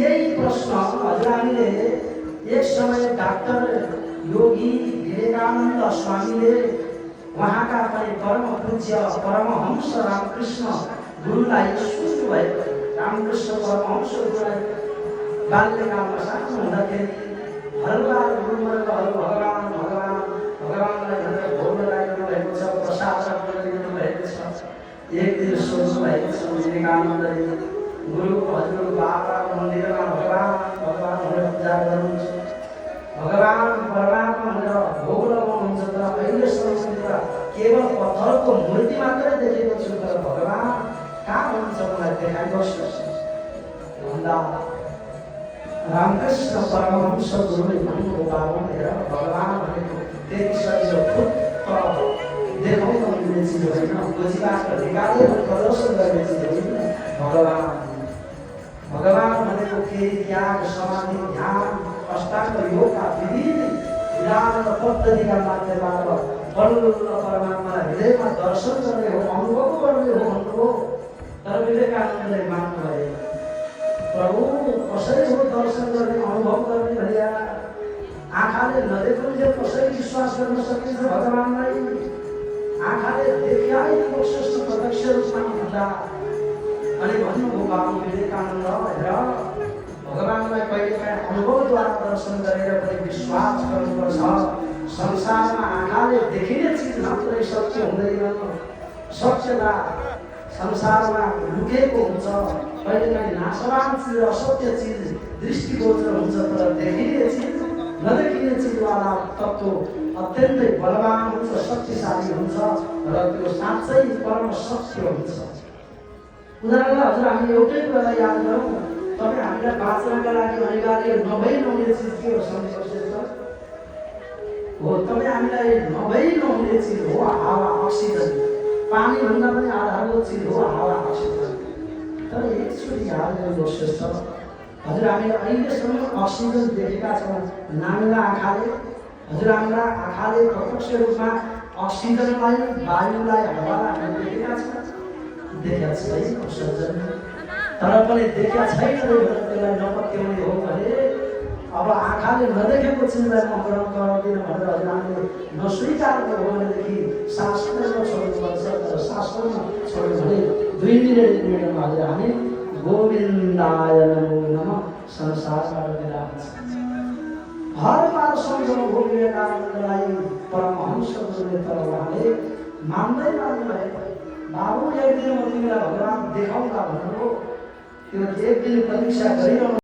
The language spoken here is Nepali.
यही प्रश्न हजुरले एक समय डाक्टर योगी विवेकानंद स्वामीले वहाँका पनि परम पूज्य परमहंस रामकृष्ण गुरुलाई सोध्नुभएको। रामकृष्ण परमहंस गुरुलाई बाल्यकालमा सानो हुँदाखेरि हल्ला गुरुवर्गहरू भगवान भगवान भगवानलाई भनेर भोग लगाइरहनु भएको छ, प्रसाद दिनु भएको छ। एक दिन सोच्नु भएको छ विवेकानन्दले गुरु हजुर बाबाको मन्दिरमा भगवान भगवान भनेर पूजा गर्नुहुन्छ, भगवान परमात्मा भनेर भोग लगाउनुहुन्छ, तर अहिलेसम्म केवल पत्थरको मूर्ति मात्रै देखेको छु, तर भगवान कहाँ हुनुहुन्छ मलाई देखाइदिनुहोस् भन्दा रामकृष्ण परमहंस गुरुले भन्नुभयो बाबु हेर भगवान भनेको त्यति सजिलो फुत्त देखाउन मिल्ने चिज होइन, गोजीबाट निकालेर प्रदर्शन गर्ने चिज होइन। भगवान भनेको केही त्याग समाधि ध्यान अष्टाङ्ग योगका विधान र पद्धतिका माध्यमबाट बल्ल परमात्मालाई हृदयमा दर्शन गर्ने हो, अनुभव गर्ने हो भन्नुभयो। तर विवेकानन्दले मान्नु भयो प्रभु कसरी हो दर्शन गर्ने अनुभव गर्ने भनिया आँखाले नदेख्नुले कसरी विश्वास गर्न सकिन्छ भगवानलाई? आँखाले देखाइदिएको श्रेष्ठ प्रत्यक्ष रूपमा हुँदा अनि भन्नुभयो बाबु विवेकानन्द हेर भगवानलाई कहिलेकाहीँ अनुभवद्वारा दर्शन गरेर पनि विश्वास गर्नुपर्छ। संसारमा आँखाले देखिने चिज मात्रै सत्य हुँदैन, सत्यता संसारमा लुकेको हुन्छ। कहिलेकाहीँ नाशवान चिज असत्य चिज दृष्टिगोचर हुन्छ, तर देखिने चिज नदेखिने चिजवाला तत्त्व अत्यन्तै बलवान हुन्छ, शक्तिशाली हुन्छ र त्यो साँच्चै परम सत्य हुन्छ। उदाहरणलाई हजुर हामी एउटै कुरालाई याद गरौँ, तपाईँ हामीलाई बाँच्नका लागि अनिवार्य नभई नहुने चिज के हो सम्झिनुहोस् हो, तपाईँ हामीलाई नभई नहुने चिज हो हावा अक्सिजन, पानीभन्दा पनि आधारभूत चिज हो हावा अक्सिजन। तर एकचोटि याद गर्नुहोस् श्रेष्ठ हजुर हामीले अहिलेसम्म अक्सिजन देखेका छौँ नाङ्गा आँखाले, हजुर हाम्रा आँखाले प्रत्यक्ष रूपमा अक्सिजनलाई वायुलाई हावालाई हामीले देखेका छौँ, देखेका छैन सज्जन। तर पनि देखेका छैन भनेर त्यसलाई नपत्याउने हो भने अब आँखाले नदेखेको चिजलाई म ग्रहण गराउँदिनँ भनेर हजुर हामीले नस्वीकार हो भनेदेखि शास्त्रमा छोड्नुपर्छ। तर शास्त्रमा छोड्यो भने 2 मिनेटमा हजुर हामी गोविन्दाय नमो नमः संसारबाट विदा हुन्छ। हर बार सम्झौँ विवेकानन्दलाई परमहंस गुरुले, तर उहाँले मान्दै मान्नुभयो। बाबु एक दिन म तिमीलाई भगवान देखाउँला भन्नुभयो, त्यो एक दिन प्रतीक्षा गरिरहनु